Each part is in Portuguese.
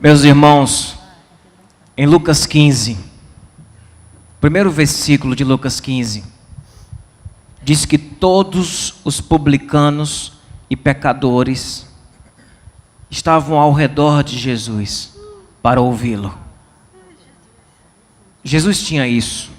Meus irmãos, em Lucas 15, primeiro versículo de Lucas 15, diz que todos os publicanos e pecadores estavam ao redor de Jesus para ouvi-lo. Jesus tinha isso.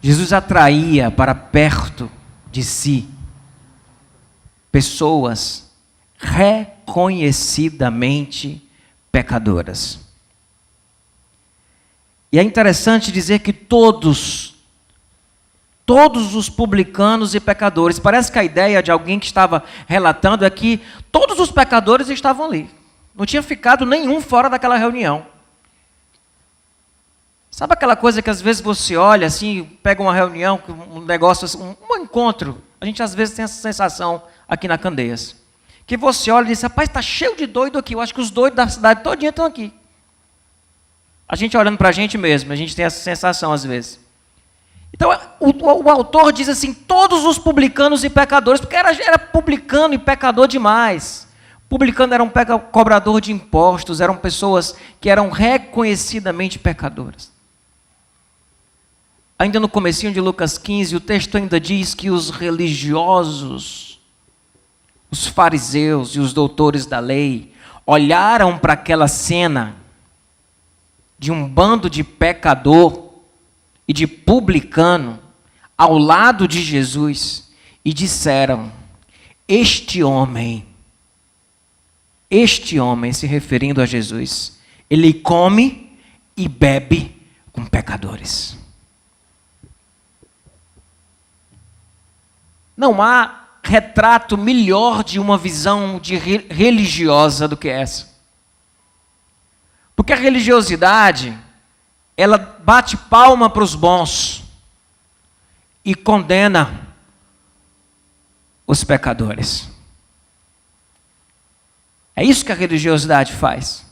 Jesus atraía para perto de si pessoas reconhecidamente pecadoras. E é interessante dizer que todos os publicanos e pecadores, parece que a ideia de alguém que estava relatando é que todos os pecadores estavam ali. Não tinha ficado nenhum fora daquela reunião. Sabe aquela coisa que às vezes você olha assim, pega uma reunião, um negócio, um encontro. A gente às vezes tem essa sensação aqui na Candeias. Que você olha e diz, rapaz, está cheio de doido aqui. Eu acho que os doidos da cidade todinha estão aqui. A gente olhando para a gente mesmo, a gente tem essa sensação às vezes. Então, o autor diz assim, todos os publicanos e pecadores, porque era publicano e pecador demais. Publicano era um cobrador de impostos, eram pessoas que eram reconhecidamente pecadoras. Ainda no comecinho de Lucas 15, o texto ainda diz que os religiosos, os fariseus e os doutores da lei, olharam para aquela cena de um bando de pecador e de publicano ao lado de Jesus e disseram, este homem, se referindo a Jesus, ele come e bebe com pecadores. Não há retrato melhor de uma visão religiosa do que essa. Porque a religiosidade, ela bate palma para os bons e condena os pecadores. É isso que a religiosidade faz.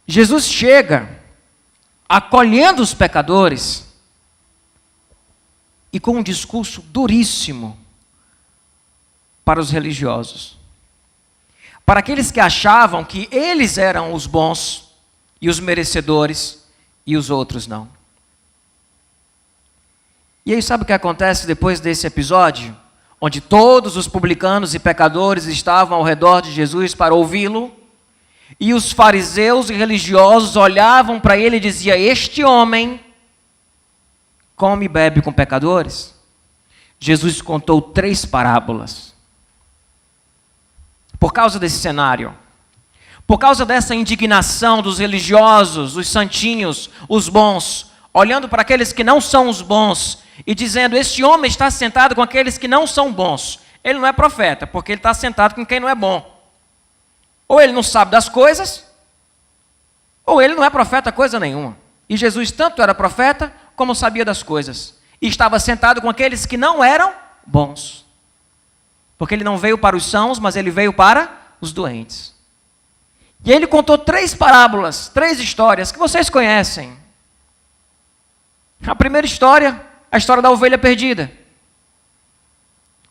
Jesus chega acolhendo os pecadores e com um discurso duríssimo para os religiosos. Para aqueles que achavam que eles eram os bons e os merecedores e os outros não. E aí sabe o que acontece depois desse episódio? Onde todos os publicanos e pecadores estavam ao redor de Jesus para ouvi-lo, e os fariseus e religiosos olhavam para ele e diziam, este homem come e bebe com pecadores. Jesus contou 3 parábolas. Por causa desse cenário, por causa dessa indignação dos religiosos, os santinhos, os bons, olhando para aqueles que não são os bons e dizendo, este homem está sentado com aqueles que não são bons. Ele não é profeta, porque ele está sentado com quem não é bom. Ou ele não sabe das coisas, ou ele não é profeta coisa nenhuma. E Jesus tanto era profeta, como sabia das coisas. E estava sentado com aqueles que não eram bons. Porque ele não veio para os sãos, mas ele veio para os doentes. E ele contou 3 parábolas, 3 histórias que vocês conhecem. A primeira história, a história da ovelha perdida.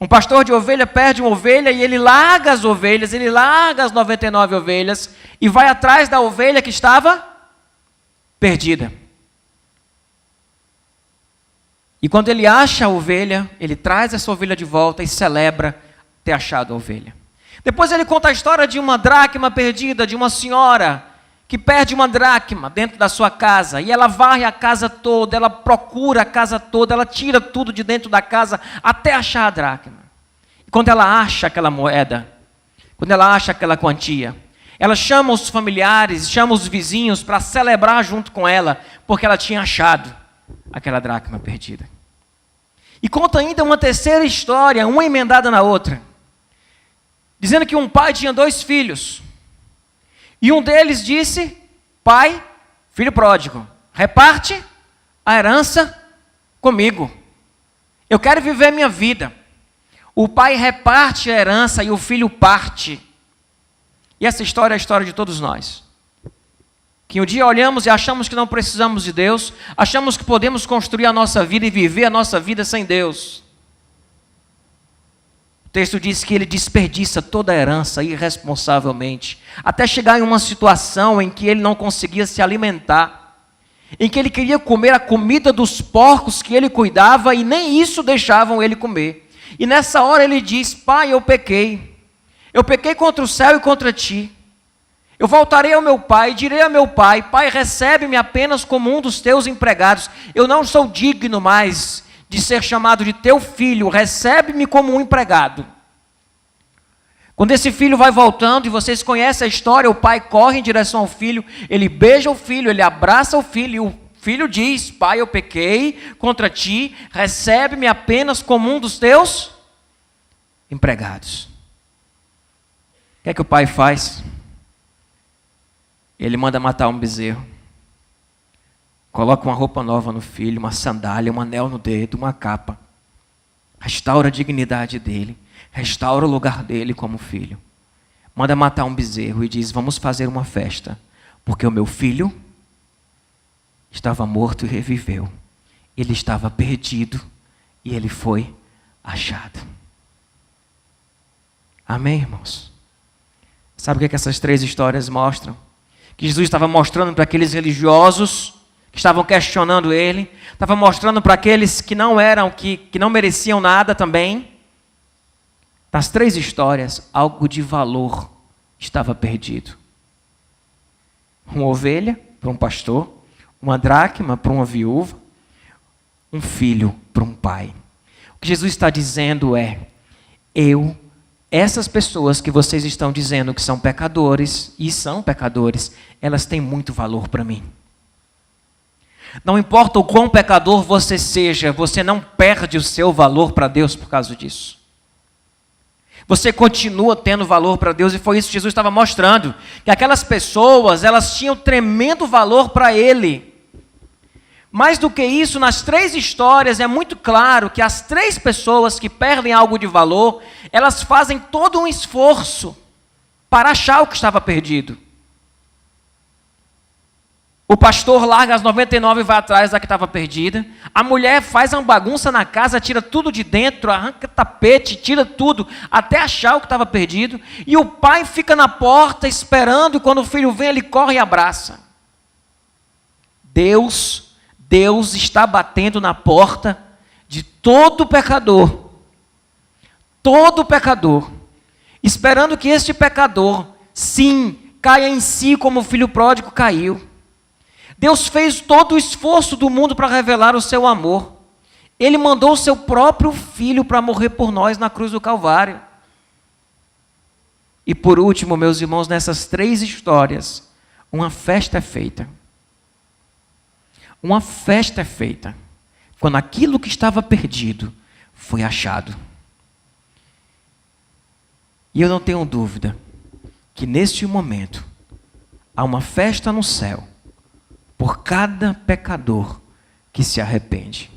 Um pastor de ovelha perde uma ovelha e ele larga as ovelhas, ele larga as 99 ovelhas e vai atrás da ovelha que estava perdida. E quando ele acha a ovelha, ele traz essa ovelha de volta e celebra ter achado a ovelha. Depois ele conta a história de uma dracma perdida, de uma senhora que perde uma dracma dentro da sua casa, e ela varre a casa toda, ela procura a casa toda, ela tira tudo de dentro da casa até achar a dracma. E quando ela acha aquela moeda, quando ela acha aquela quantia, ela chama os familiares, chama os vizinhos para celebrar junto com ela, porque ela tinha achado aquela dracma perdida. E conta ainda uma terceira história, uma emendada na outra, dizendo que um pai tinha 2 filhos, e um deles disse, pai, filho pródigo, reparte a herança comigo, eu quero viver a minha vida. O pai reparte a herança e o filho parte. E essa história é a história de todos nós. Que um dia olhamos e achamos que não precisamos de Deus, achamos que podemos construir a nossa vida e viver a nossa vida sem Deus. O texto diz que ele desperdiça toda a herança irresponsavelmente, até chegar em uma situação em que ele não conseguia se alimentar, em que ele queria comer a comida dos porcos que ele cuidava e nem isso deixavam ele comer. E nessa hora ele diz: Pai, eu pequei contra o céu e contra ti. Eu voltarei ao meu pai, direi ao meu pai: Pai, recebe-me apenas como um dos teus empregados. Eu não sou digno mais de ser chamado de teu filho, recebe-me como um empregado. Quando esse filho vai voltando, e vocês conhecem a história, o pai corre em direção ao filho, ele beija o filho, ele abraça o filho, e o filho diz: Pai, eu pequei contra ti, recebe-me apenas como um dos teus empregados. O que é que o pai faz? Ele manda matar um bezerro, coloca uma roupa nova no filho, uma sandália, um anel no dedo, uma capa, restaura a dignidade dele, restaura o lugar dele como filho, manda matar um bezerro e diz: vamos fazer uma festa, porque o meu filho estava morto e reviveu, ele estava perdido e ele foi achado. Amém, irmãos? Sabe o que essas 3 histórias mostram? Que Jesus estava mostrando para aqueles religiosos que estavam questionando ele, estava mostrando para aqueles que não eram, que não mereciam nada também. Nas 3 histórias, algo de valor estava perdido. Uma ovelha para um pastor, uma dracma para uma viúva, um filho para um pai. O que Jesus está dizendo é: essas pessoas que vocês estão dizendo que são pecadores, e são pecadores, elas têm muito valor para mim. Não importa o quão pecador você seja, você não perde o seu valor para Deus por causa disso. Você continua tendo valor para Deus, e foi isso que Jesus estava mostrando, que aquelas pessoas, elas tinham tremendo valor para Ele. Mais do que isso, nas 3 histórias é muito claro que as 3 pessoas que perdem algo de valor, elas fazem todo um esforço para achar o que estava perdido. O pastor larga as 99 e vai atrás da que estava perdida. A mulher faz uma bagunça na casa, tira tudo de dentro, arranca tapete, tira tudo, até achar o que estava perdido. E o pai fica na porta esperando, e quando o filho vem, ele corre e abraça. Deus está batendo na porta de todo pecador, esperando que este pecador, sim, caia em si como o filho pródigo caiu. Deus fez todo o esforço do mundo para revelar o seu amor. Ele mandou o seu próprio filho para morrer por nós na cruz do Calvário. E por último, meus irmãos, nessas 3 histórias, uma festa é feita. Uma festa é feita quando aquilo que estava perdido foi achado. E eu não tenho dúvida que neste momento há uma festa no céu por cada pecador que se arrepende.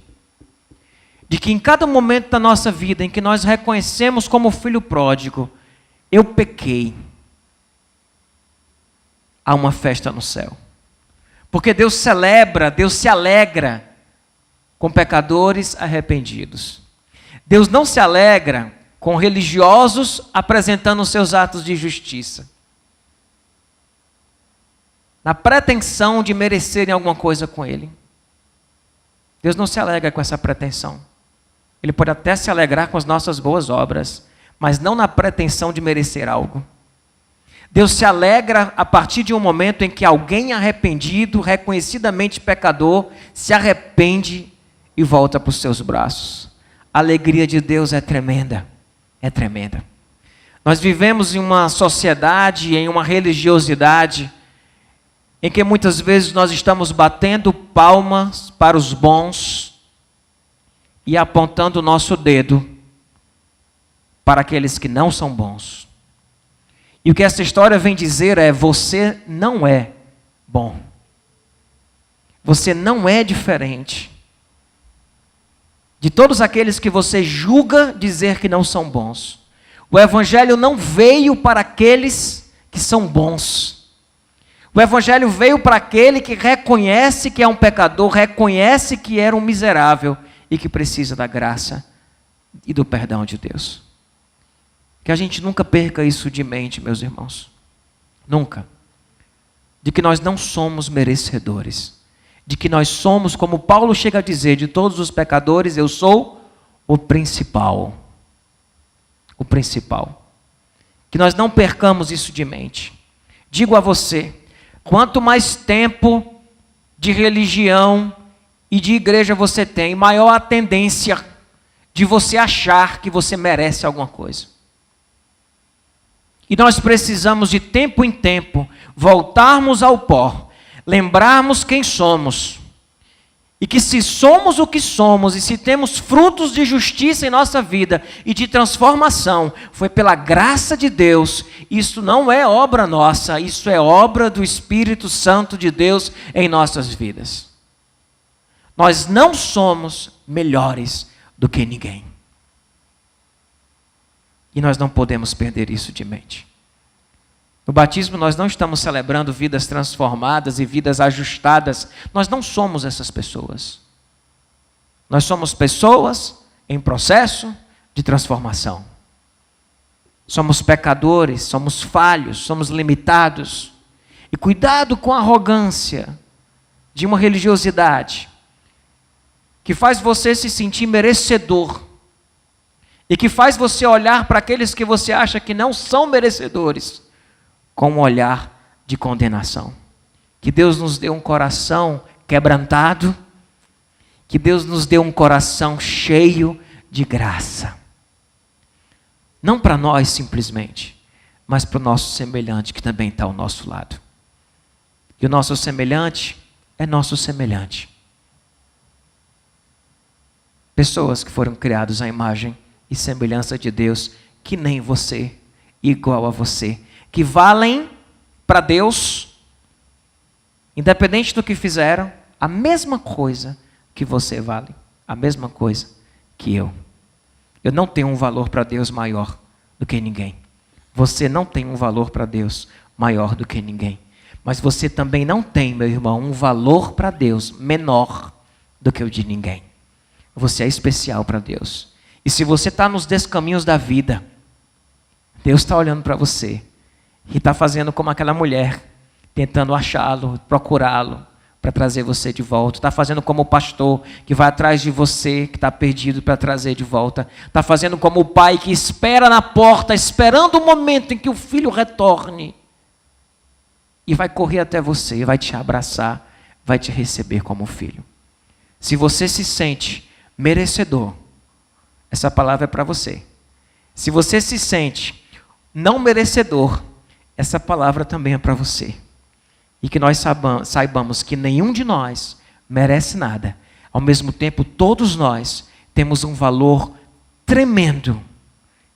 De que em cada momento da nossa vida em que nós reconhecemos como filho pródigo, eu pequei, há uma festa no céu. Porque Deus se alegra com pecadores arrependidos. Deus não se alegra com religiosos apresentando os seus atos de justiça, na pretensão de merecerem alguma coisa com Ele. Deus não se alegra com essa pretensão. Ele pode até se alegrar com as nossas boas obras, mas não na pretensão de merecer algo. Deus se alegra a partir de um momento em que alguém arrependido, reconhecidamente pecador, se arrepende e volta para os seus braços. A alegria de Deus é tremenda, é tremenda. Nós vivemos em uma sociedade, em uma religiosidade, em que muitas vezes nós estamos batendo palmas para os bons e apontando o nosso dedo para aqueles que não são bons. E o que essa história vem dizer é: você não é bom. Você não é diferente de todos aqueles que você julga dizer que não são bons. O Evangelho não veio para aqueles que são bons. O Evangelho veio para aquele que reconhece que é um pecador, reconhece que era um miserável e que precisa da graça e do perdão de Deus. Que a gente nunca perca isso de mente, meus irmãos. Nunca. De que nós não somos merecedores. De que nós somos, como Paulo chega a dizer, de todos os pecadores, eu sou o principal. O principal. Que nós não percamos isso de mente. Digo a você, quanto mais tempo de religião e de igreja você tem, maior a tendência de você achar que você merece alguma coisa. E nós precisamos de tempo em tempo voltarmos ao pó, lembrarmos quem somos. E que se somos o que somos e se temos frutos de justiça em nossa vida e de transformação, foi pela graça de Deus. Isso não é obra nossa, isso é obra do Espírito Santo de Deus em nossas vidas. Nós não somos melhores do que ninguém. E nós não podemos perder isso de mente. No batismo nós não estamos celebrando vidas transformadas e vidas ajustadas. Nós não somos essas pessoas. Nós somos pessoas em processo de transformação. Somos pecadores, somos falhos, somos limitados. E cuidado com a arrogância de uma religiosidade que faz você se sentir merecedor e que faz você olhar para aqueles que você acha que não são merecedores com um olhar de condenação. Que Deus nos dê um coração quebrantado, que Deus nos dê um coração cheio de graça. Não para nós simplesmente, mas para o nosso semelhante que também está ao nosso lado. E o nosso semelhante é nosso semelhante. Pessoas que foram criadas à imagem e semelhança de Deus, que nem você, igual a você, que valem para Deus, independente do que fizeram, a mesma coisa que você vale, a mesma coisa que eu. Eu não tenho um valor para Deus maior do que ninguém. Você não tem um valor para Deus maior do que ninguém. Mas você também não tem, meu irmão, um valor para Deus menor do que o de ninguém. Você é especial para Deus. E se você está nos descaminhos da vida, Deus está olhando para você e está fazendo como aquela mulher, tentando achá-lo, procurá-lo, para trazer você de volta. Está fazendo como o pastor que vai atrás de você, que está perdido, para trazer de volta. Está fazendo como o pai que espera na porta, esperando o momento em que o filho retorne. E vai correr até você, vai te abraçar, vai te receber como filho. Se você se sente merecedor, essa palavra é para você. Se você se sente não merecedor, essa palavra também é para você. E que nós saibamos que nenhum de nós merece nada. Ao mesmo tempo, todos nós temos um valor tremendo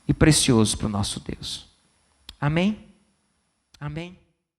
e precioso para o nosso Deus. Amém? Amém?